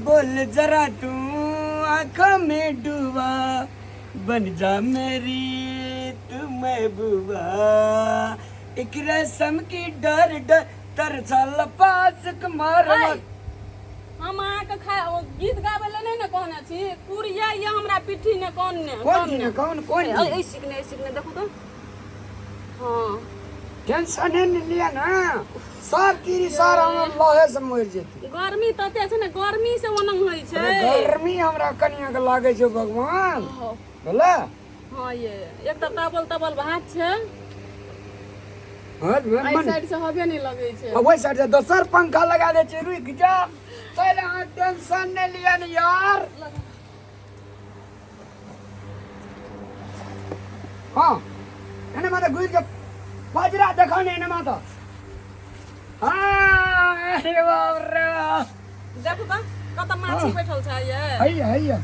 बोल जरा तू आंखों में डूबा, बन जा मेरी तू महबूबा, एक रस्म की डर डर तरसल पास कुमार। हम अहाँके गीत गाबै ले नहीं ने कहने छी, कुरिया ये हमरा पिट्ठी ने कौन ने कौन ऐ सिकने देखो तो। हां टेंशन नहीं लिया ना, सब की सारा हम लहे से मर जेती। गर्मी तते छै ने, गर्मी से ओनम होई छै। गर्मी हमरा कनिया के लागे छै भगवान बोला। हां ये एक त तबल भात छै, हां एई साइड से हवे नहीं लगे छै, ओई साइड से दोसर पंखा लगा दे छै। रुक जा पहले, हां टेंशन नहीं लिया न यार। हां एने माता गुर के बजरा देखाने एने माता। हां अरे बाप रे देखो त कत माछी बैठल छै ये। हैया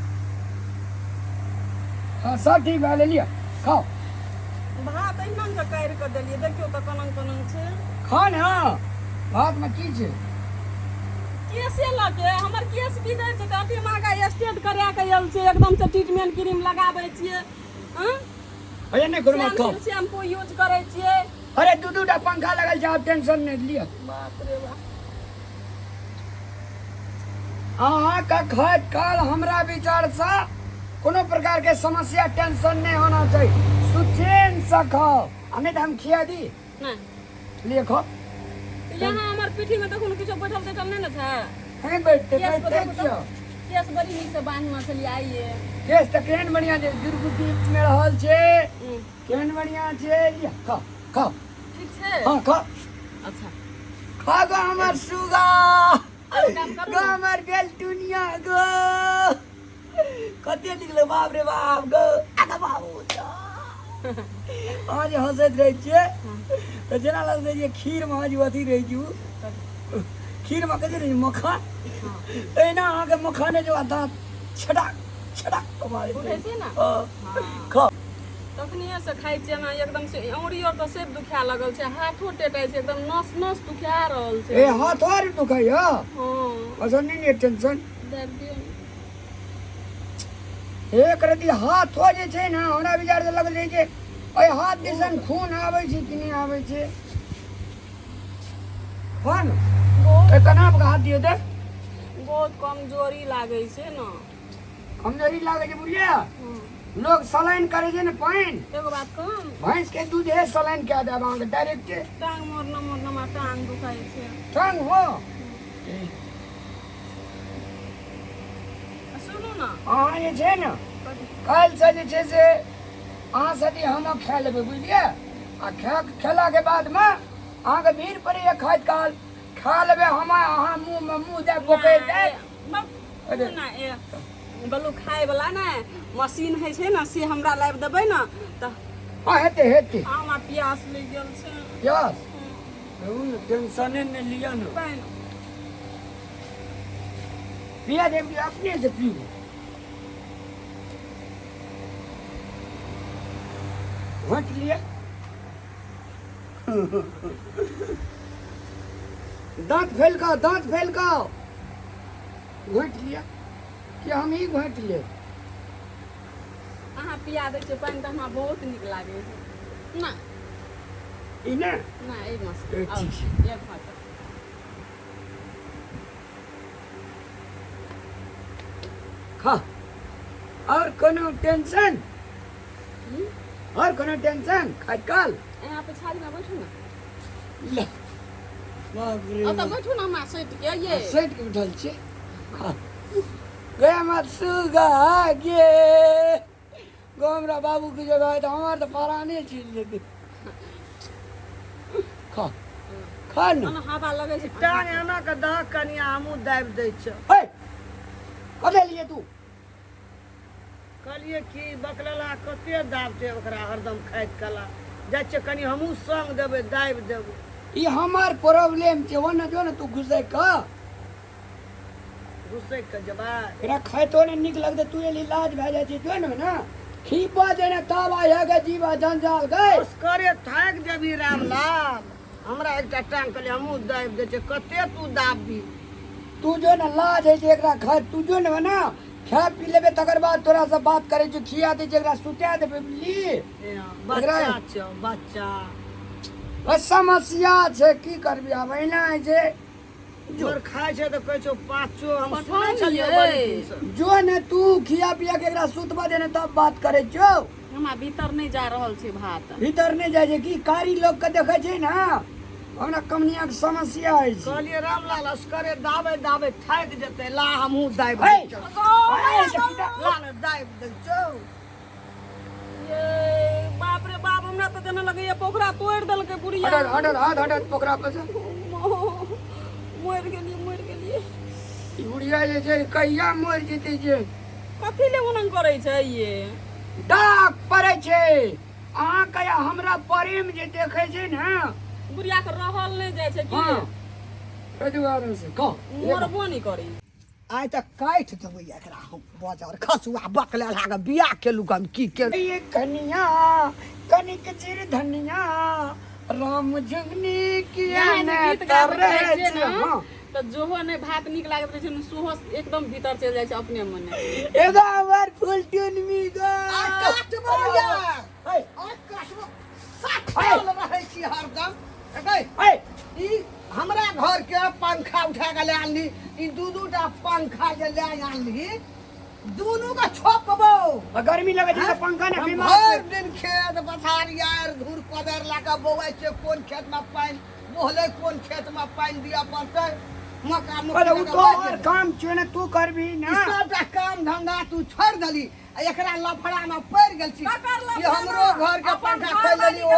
हां सब ठीक भा ले लिया, खाओ भात एहन के काट के देलिए, देखियो त कनन छै। खा ना भात में की छै? केसे लगे हमर केस बिगड़ छै, अति महंगा स्टेट करा के आयल छै, एकदम से ट्रीटमेंट क्रीम लगाबै छियै। हां अरे नहीं करो मत खाओ, शैम्पू यूज करे छियै। अरे दू पंखा लगल छै, आप टेंशन नहीं लिया। बाप रे बाप अहाँ का खाद काल हमरा विचार से कोनो प्रकार के समस्या टेंशन नहीं होना चाहिए, सुचैन से खाओ। हमें तो हम खिया दी नहीं लिए खाओ। यहाँ हमार पीठी में देखो किछो बैठल बैठल नहीं ना था। हैं बैठते केस क्यों? केस बड़ी नीक से बांधना चली आइए। केस त केहन बढ़िया छै, दुर्गुटी में रहल छै, केहन बढ़िया छै। लिया खाओ खाओ ठीक छै। हां खाओ। अच्छा खा गो हमर सुगा, काम करू गो हमर गेल दुनिया गो, कते निकले बाप रे बाप गो। आगा बाबू आज हंसैत रहे छियै तो जेना लगते जे खीर में आज अथी रहे छी, खीर में कथी रहे मक्खन, एना अहाँके मक्खने जो दाँत छड़ाक छड़ाक मारे उठे छै ना। खा तखनिए से खाइ छियै ना, एकदम से औरी और तो सेब दुखा लगल छै, हाथो टेटाइ छै, एकदम नस नस दुखा रहल छै। ए हाथ और दुखाइ ह। हां अच्छा नहीं टेंशन दर्द दियो एक रति हाथ हो जे छै ना, हमरा विचार से लगल छै ओइ हाथ दिसन खून आबै छै कि नहीं आबै छै। कौन ए कनाप का हाथ दियो दे, बहुत कमजोरी लागे छै ना। कमजोरी लागे छै बुझिया। लोग सलाइन करे छै ना पाइन, एगो बात कहम, भैंस के दूध है सलाइन क्या दे अहाँके डायरेक्ट टांग मोरना टांग दुखाइ छै। टांग हो। सुनू ना अहाँ जे छै ना काल्हि से जे छै से अहाँ साथी हम खा लेबै बुझलियै। आ खेला के बाद में अहाँके भीड़ पड़ैया खाइत काल खा लेबै, हम अहाँ मुँह में मुँह दे पोखरि दे। ना ए बलू खाए वाला ना मशीन है छै ना, से हमरा लाइव देबै ना त हाँ हेते हमरा प्यास लग गेल छै। यस टेंशन नहीं लिया ना, पानि पिया देव अपने से पियो। घट लिया दांत फेल का घट लिया कि हम ही घट ले। अहाँ पिया दै छै पानि त हमरा बहुत नीक लागे छै ना। इने ना एक मस्त ठीक छै। एक हाथ खा और कोनो टेंशन और कोनो टेंशन खाइत काल यहाँ पे छाली में बैठू ना। ले बाप रे अब तो बैठू ना हमरा सैट के ये सेट के उठल छे। खा गया मत सुगा गे गोमरा बाबू की जगह है तो हमार तो पराने चीज लेके खा खा ना। ना हवा लगे छै। टांग एना के दह कनिया हमू दाबि दै छ। हे कते लिए तू कहलिए कि बकलला कते दाबते ओकरा हरदम खाइत कला जाइ छै, कनी हमू संग देबै दाबि देबै। ई हमार प्रॉब्लम छे, वो न जो न तू घुसे का घुसै के जवाब एकरा खाइतो ने निक लगते तू ये इलाज भे जाय छै तो ना खीपा देने तब आया के जीवा जंजाल गए बस करे थाक जेबी राम लाल। हमरा एकटा टांग कहलिए हमू दाबि दै छै, कते तू दाबी तू जो ना लाज है जेकरा खा तू जो ना खा पी लेबे तकर बाद तोरा से बात करे जो खिया दे जेकरा सुता देबे बुझली बच्चा छौ बच्चा बस समस्या छै की करबी आब एना जे जोर खाय छै त कहै छौ पाँचो हम सुनै पठान छलियै ये। बड़ी दिन से। जो ने तू खिया पिया के एकरा सुतबा दे ने तब बात करे छौ हमरा भीतर नहीं जा रहल छै भात भीतर नहीं जाय छै की कारी लोग के देखे छै ना हमरा कमनिया के समस्या है छै कहलियै रामलाल असकरे दाबे दाबे थाकि जेतै ला हमहूँ दाबि हे! दै छौ ला ने दाबि दै छौ ये बाप रे बाप हमरा तो जना लगैया पोखरा तोड़ देलकै बुढ़िया हटत हाथ हटत पोखरा पर से मरि गेलिए ई बुढ़िया जे छै कहिया मर जेतै जे कथी ले उनन करै छै ये डाक पड़े छै अहाँ कया हमरा प्रेम जे देखे छै ने बुढ़िया के रहल नहीं जाय छै की हाँ एहि दुआरे से कह मरबो नहीं करी आइ तऽ काटि देबै एकरा हम बाजार खसुआ बकले लागे बियाह केलू हम की केलू ये कनिया कनिक चिर धनिया राम जगनी किया यहाँ ने गीत गाबैत करे रहै छै छै ना हाँ तो जोहो ने भात नीक लागत रहे छै ने सोहो एकदम भीतर चलि जाय छै अपने मने एगो हमर फुल टून मी गो काटबो यार हे आ काटबो साथ चल रहै छी हरदम देखै हे ई हमरा घर के पंखा उठा के ले आनली ई दू टा पंखा जे ले आनली दुनू के छोपबो गर्मी लगे छै त पंखा ने हम बीमार भर दिन खेत पथार यार धूर कोदर लाके बौआ छै कोन खेत में पानि बोहले कोन खेत में पानि दिया पड़तै मक्का अरे उ तो और मुक्का काम छै ने तू करबी ना सबटा काम धंधा तू छोड़ देली आ एकरा लफड़ा में पड़ गेल छी कि हमरो घर के पंखा खोल देली ओ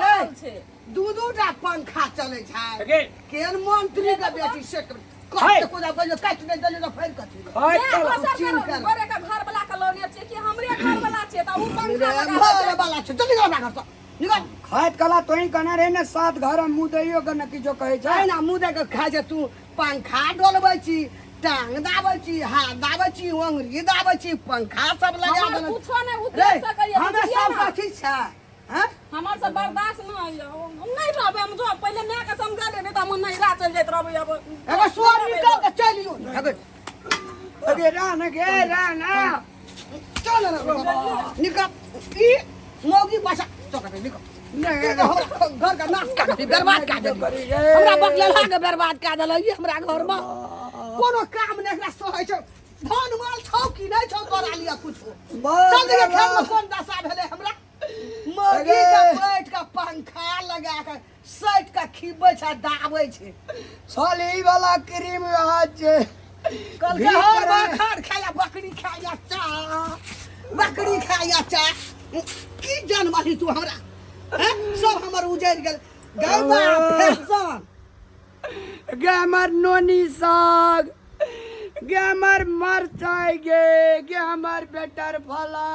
रे दू टा पंखा चले छै गे केहन मंत्री के बेटी से हाय। काट को जा बजे काट दे दे तो फेर कथी हाय मैं चल दोसर चिन घर कर। बड़े का घर वाला के लोने छै कि हमरे घर वाला छै त उ पंखा रे लगा मारे वाला छै चल निकल भाग तो निकल खाइत कला तोही कना रे ने सात घर में मुंह दैयो के न किछो कहै छै छै ना मुँह के खाइ छै तू पंखा डोलबै छी टांग दाबै छी हाथ दाबै छी अंगुरी दाबै छी पंखा सब लगा हमर देने कुछो नहीं रे उतर सकैया हमे बुझिया सब ना। ठीक छै हैं हमर से बर्दाश्त न होइया हम नहीं रहबे हम जो पहले मैं के समझा दे त हम नहीं रा चल जात रहबे अब एगो सोर निकल के चलियो अबे अगे रान गे रान चल रे निकल ई मौगी पाछा चल निकल नहीं घर का नाश कर दे बर्बाद कर दे हमरा बकले लागे बर्बाद कर देले ई हमरा घर में कोनो काम नहीं एकरा सोहै छै धन माल छौ कि नहीं छौ तोरा लिया कुछ चल देखा खेत में कोन दशा भेले हमरा मौगी के बैठ के पंखा लगा के सैट के खिबै छै दाबै छै साली वाला क्रीम हाथ छै कल के हर बखर खाया बकरी खाया चा बकरी खाया चा की जानमाही तू हमरा हैं सब हमर उजड़ गेल गैबा फैशन गे हमर नोनी साग गे हमर मरचाई गे हमर बेटर फला